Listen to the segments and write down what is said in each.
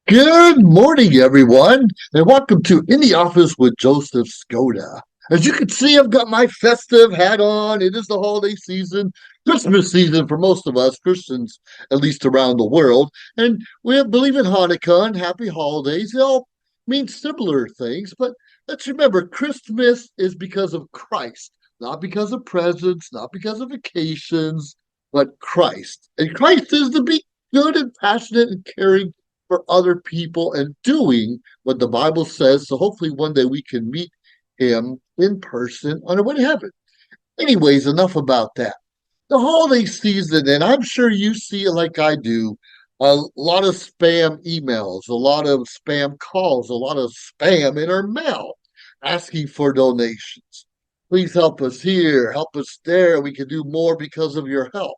Good morning, everyone, and welcome to In the Office with Joseph Skoda. As you can see, I've got my festive hat on. It is the holiday season, Christmas season for most of us, Christians, at least around the world. And we believe in Hanukkah and happy holidays. They all mean similar things, but let's remember Christmas is because of Christ, not because of presents, not because of vacations, but Christ. And Christ is to be good and passionate and caring for other people and doing what the Bible says. So hopefully one day we can meet him in person on our way to heaven. Anyways, enough about that. The holiday season, and I'm sure you see it like I do, a lot of spam emails, a lot of spam calls, a lot of spam in our mail asking for donations. Please help us here, help us there. We can do more because of your help.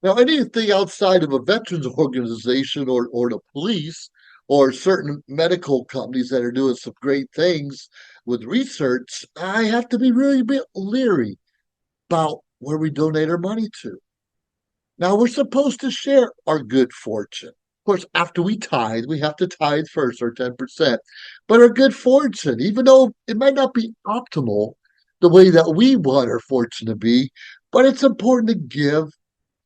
Now, anything outside of a veterans organization or the police or certain medical companies that are doing some great things with research, I have to be really a bit leery about where we donate our money to. Now, we're supposed to share our good fortune. Of course, after we tithe, we have to tithe first, our 10%. But our good fortune, even though it might not be optimal the way that we want our fortune to be, but it's important to give,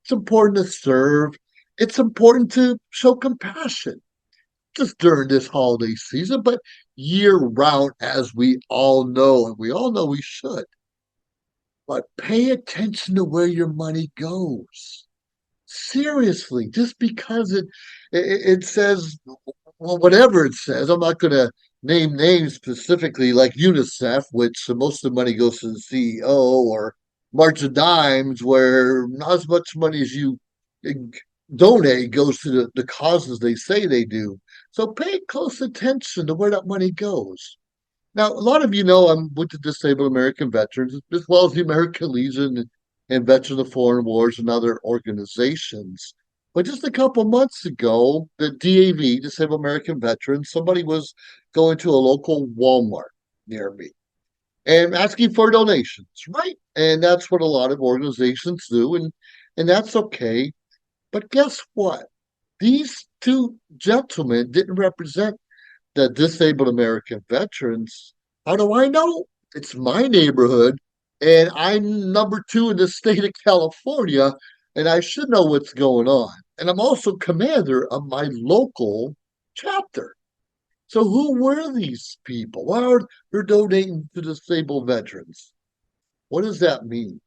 it's important to serve. It's important to show compassion, just during this holiday season, but year round, as we all know, and we all know we should. But pay attention to where your money goes. Seriously, just because it says, well, whatever it says, I'm not going to name names specifically like UNICEF, which most of the money goes to the CEO, or March of Dimes, where not as much money as you donate goes to the causes they say they do. So pay close attention to where that money goes. Now, a lot of you know I'm with the Disabled American Veterans, as well as the American Legion and Veterans of Foreign Wars and other organizations. But just a couple months ago, the DAV, Disabled American Veterans, somebody was going to a local Walmart near me and asking for donations, right? And that's what a lot of organizations do, and that's okay. But guess what? These two gentlemen didn't represent the disabled American veterans. How do I know? It's my neighborhood, and I'm number two in the state of California, and I should know what's going on. And I'm also commander of my local chapter. So who were these people? Why are they donating to disabled veterans? What does that mean?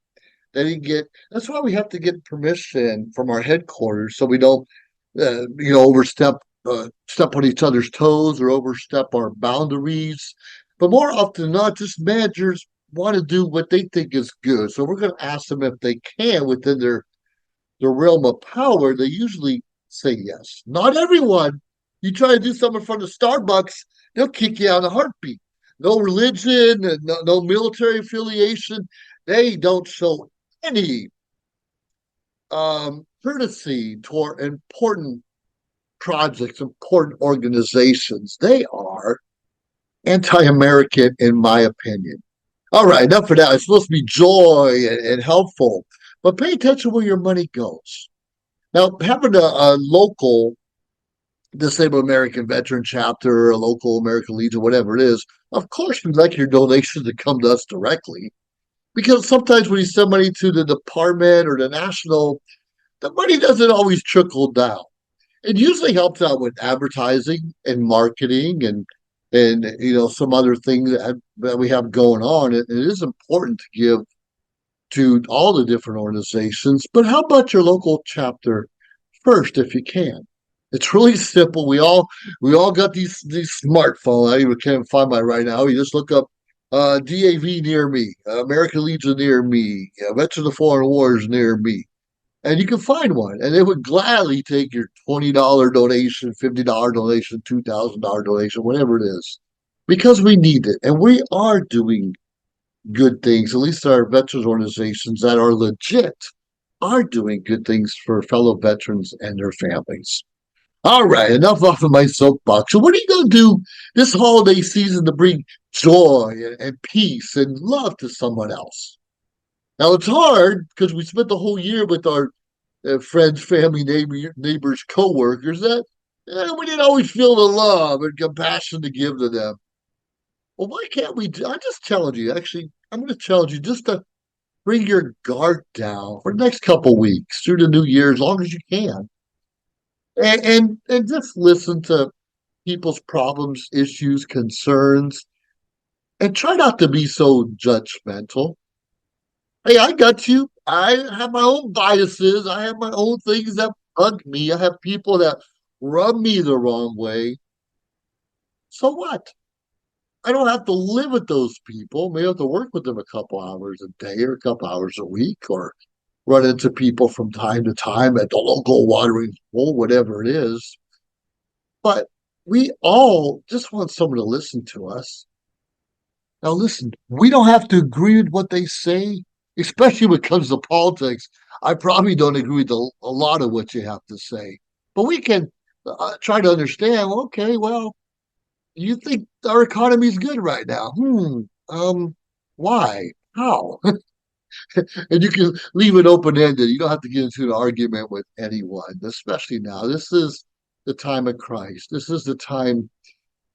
They didn't get. That's why we have to get permission from our headquarters, so we don't, overstep, step on each other's toes or overstep our boundaries. But more often than not, just managers want to do what they think is good. So we're going to ask them if they can within their realm of power. They usually say yes. Not everyone. You try to do something in front of Starbucks, they'll kick you out in a heartbeat. No religion, no military affiliation. They don't show any courtesy toward important projects, important organizations. They are anti-American, in my opinion. All right, enough of that. It's supposed to be joy and helpful, but pay attention where your money goes. Now, having a local disabled American veteran chapter, a local American Legion, whatever it is, of course, we'd like your donations to come to us directly. Because sometimes when you send money to the department or the national, the money doesn't always trickle down. It usually helps out with advertising and marketing and some other things that we have going on. It is important to give to all the different organizations, but how about your local chapter first if you can? It's really simple. We all got these smartphones. I even can't find mine right now. You just look up DAV near me, American Legion near me, Veterans of Foreign Wars near me, and you can find one. And they would gladly take your $20 donation, $50 donation, $2,000 donation, whatever it is, because we need it. And we are doing good things, at least our veterans organizations that are legit are doing good things for fellow veterans and their families. All right, enough off of my soapbox. So, what are you going to do this holiday season to bring joy and peace and love to someone else? Now, it's hard because we spent the whole year with our friends, family, neighbors, co-workers. That We didn't always feel the love and compassion to give to them. Well, why can't we I just challenge you. Actually, I'm going to challenge you just to bring your guard down for the next couple weeks through the new year as long as you can. And just listen to people's problems, issues, concerns, and try not to be so judgmental. Hey, I got you. I have my own biases. I have my own things that bug me. I have people that rub me the wrong way. So what? I don't have to live with those people. Maybe I have to work with them a couple hours a day or a couple hours a week, or run into people from time to time at the local watering hole, whatever it is. But we all just want someone to listen to us. Now, listen, we don't have to agree with what they say, especially when it comes to politics. I probably don't agree with a lot of what you have to say, but we can try to understand. Okay, well, you think our economy is good right now? Why? How? And you can leave it open ended. You don't have to get into an argument with anyone, especially now. This is the time of Christ. This is the time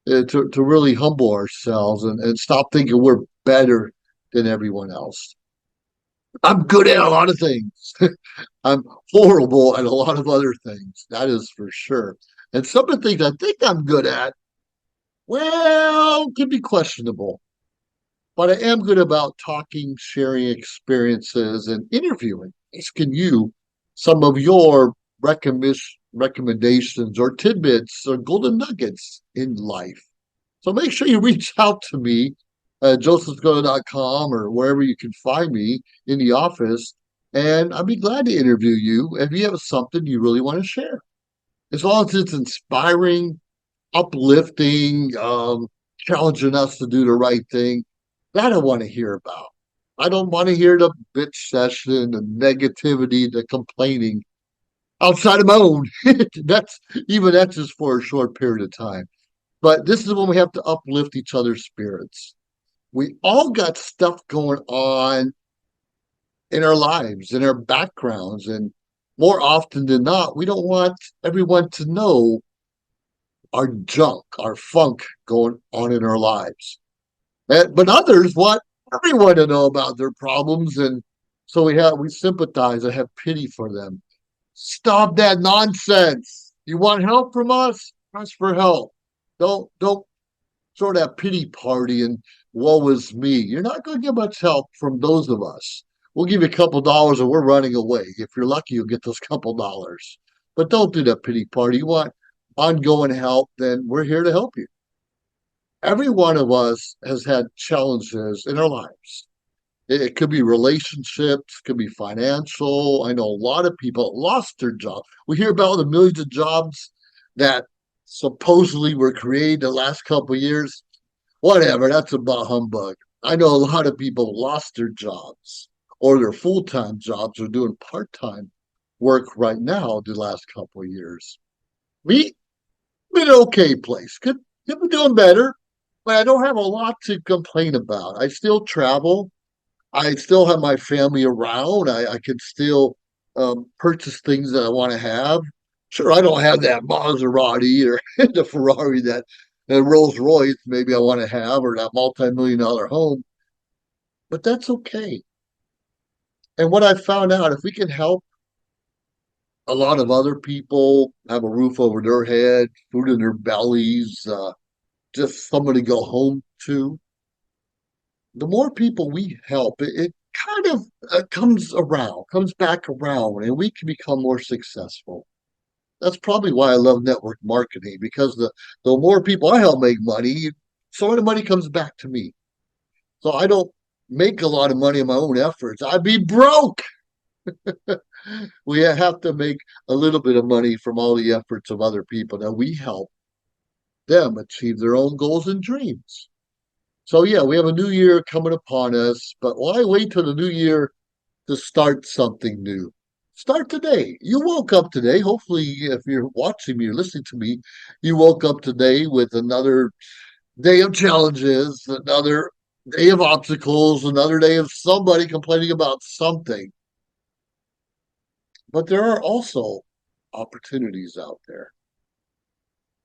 to really humble ourselves and stop thinking we're better than everyone else. I'm good at a lot of things. I'm horrible at a lot of other things. That is for sure. And some of the things I think I'm good at, well, could be questionable. But I am good about talking, sharing experiences, and interviewing, asking you some of your recommendations or tidbits or golden nuggets in life. So make sure you reach out to me at josephskoda.com or wherever you can find me in the office. And I'd be glad to interview you if you have something you really want to share. As long as it's inspiring, uplifting, challenging us to do the right thing, that I want to hear about. I don't want to hear the bitch session, the negativity, the complaining outside of my own. That's just for a short period of time. But this is when we have to uplift each other's spirits. We all got stuff going on in our lives, in our backgrounds, and more often than not, we don't want everyone to know our junk, our funk going on in our lives. But others want everyone to know about their problems, and so we sympathize and have pity for them. Stop that nonsense. You want help from us? Ask for help. Don't throw that pity party and woe is me. You're not going to get much help from those of us. We'll give you a couple dollars and we're running away. If you're lucky, you'll get those couple dollars. But don't do that pity party. You want ongoing help, then we're here to help you. Every one of us has had challenges in our lives. It could be relationships, could be financial. I know a lot of people lost their job. We hear about the millions of jobs that supposedly were created the last couple of years. Whatever, that's about humbug. I know a lot of people lost their jobs or their full-time jobs or doing part-time work right now the last couple of years. Me, I'm in an okay place. Could be doing better, but I don't have a lot to complain about. I still travel. I still have my family around. I can still purchase things that I want to have. Sure, I don't have that Maserati or the Ferrari that Rolls Royce maybe I want to have or that multi-million-dollar home, but that's okay. And what I found out, if we can help a lot of other people have a roof over their head, food in their bellies, just somebody to go home to, the more people we help, it kind of comes back around, and we can become more successful. That's probably why I love network marketing because the more people I help make money, some of the money comes back to me. So I don't make a lot of money in my own efforts. I'd be broke. We have to make a little bit of money from all the efforts of other people that we help them achieve their own goals and dreams. So yeah, we have a new year coming upon us, but why wait till the new year to start something new? Start today. You woke up today. Hopefully, if you're watching me or listening to me, you woke up today with another day of challenges, another day of obstacles, another day of somebody complaining about something. But there are also opportunities out there.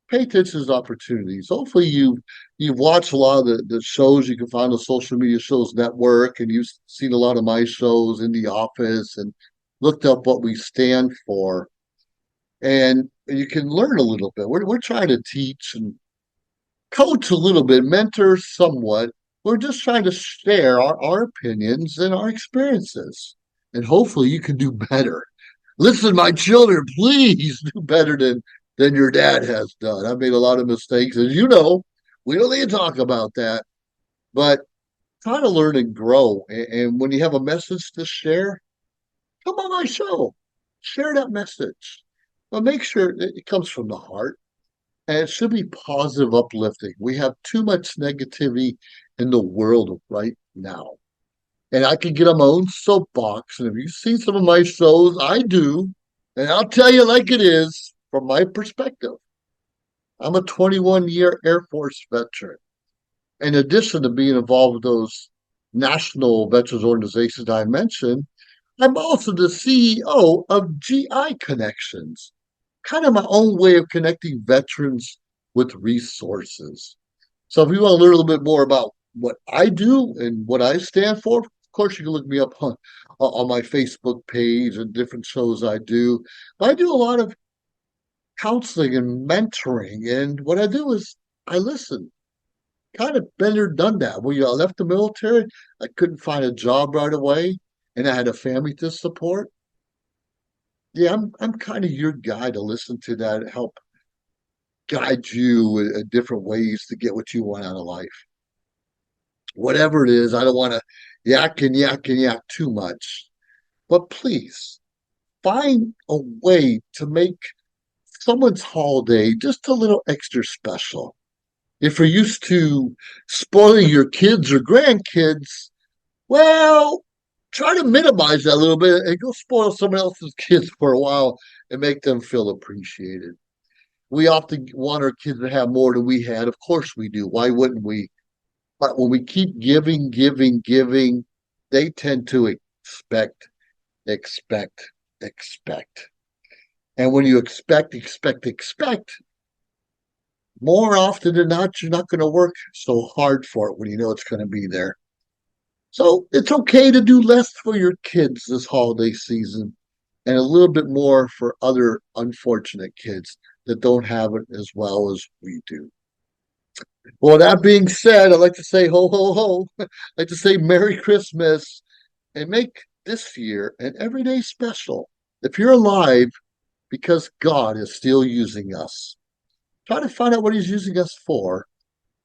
pay attention to opportunities. Hopefully you've watched a lot of the shows you can find on social media shows network, and you've seen a lot of my shows in the office and looked up what we stand for. And you can learn a little bit. We're trying to teach and coach a little bit, mentor somewhat. We're just trying to share our opinions and our experiences. And hopefully you can do better. Listen, my children, please do better than your dad has done. I've made a lot of mistakes, as you know. We don't need to talk about that, but try to learn and grow. And when you have a message to share, come on my show, share that message. But make sure it comes from the heart, and it should be positive, uplifting. We have too much negativity in the world right now. And I can get on my own soapbox. And if you've seen some of my shows, I do. And I'll tell you like it is from my perspective. I'm a 21-year Air Force veteran. In addition to being involved with those national veterans organizations I mentioned, I'm also the CEO of GI Connections, kind of my own way of connecting veterans with resources. So if you want to learn a little bit more about what I do and what I stand for, of course, you can look me up on my Facebook page and different shows I do. But I do a lot of counseling and mentoring. And what I do is I listen. Kind of been there, done that. When I left the military, I couldn't find a job right away, and I had a family to support. Yeah, I'm kind of your guy to listen to that, help guide you in different ways to get what you want out of life. Whatever it is, I don't want to yak and yak and yak too much. But please find a way to make someone's holiday just a little extra special. If you're used to spoiling your kids or grandkids, well, try to minimize that a little bit and go spoil someone else's kids for a while and make them feel appreciated. We often want our kids to have more than we had. Of course we do. Why wouldn't we? But when we keep giving, giving, giving, they tend to expect, expect, expect. And when you expect, expect, expect, more often than not, you're not going to work so hard for it when you know it's going to be there. So it's okay to do less for your kids this holiday season and a little bit more for other unfortunate kids that don't have it as well as we do. Well, that being said, I'd like to say ho, ho, ho. I'd like to say Merry Christmas and make this year an everyday special. If you're alive, because God is still using us, try to find out what He's using us for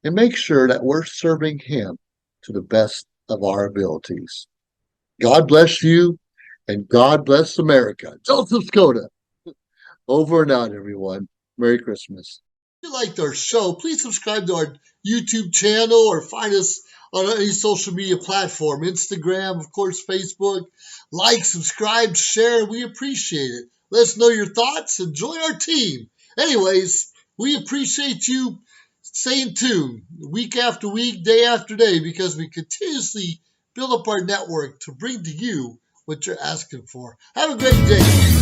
and make sure that we're serving Him to the best of our abilities. God bless you and God bless America. Joseph Skoda. Over and out, everyone. Merry Christmas. If you liked our show, please subscribe to our YouTube channel or find us on any social media platform, Instagram, of course, Facebook. Like, subscribe, share. We appreciate it. Let us know your thoughts and join our team. Anyways, we appreciate you staying tuned week after week, day after day, because we continuously build up our network to bring to you what you're asking for. Have a great day.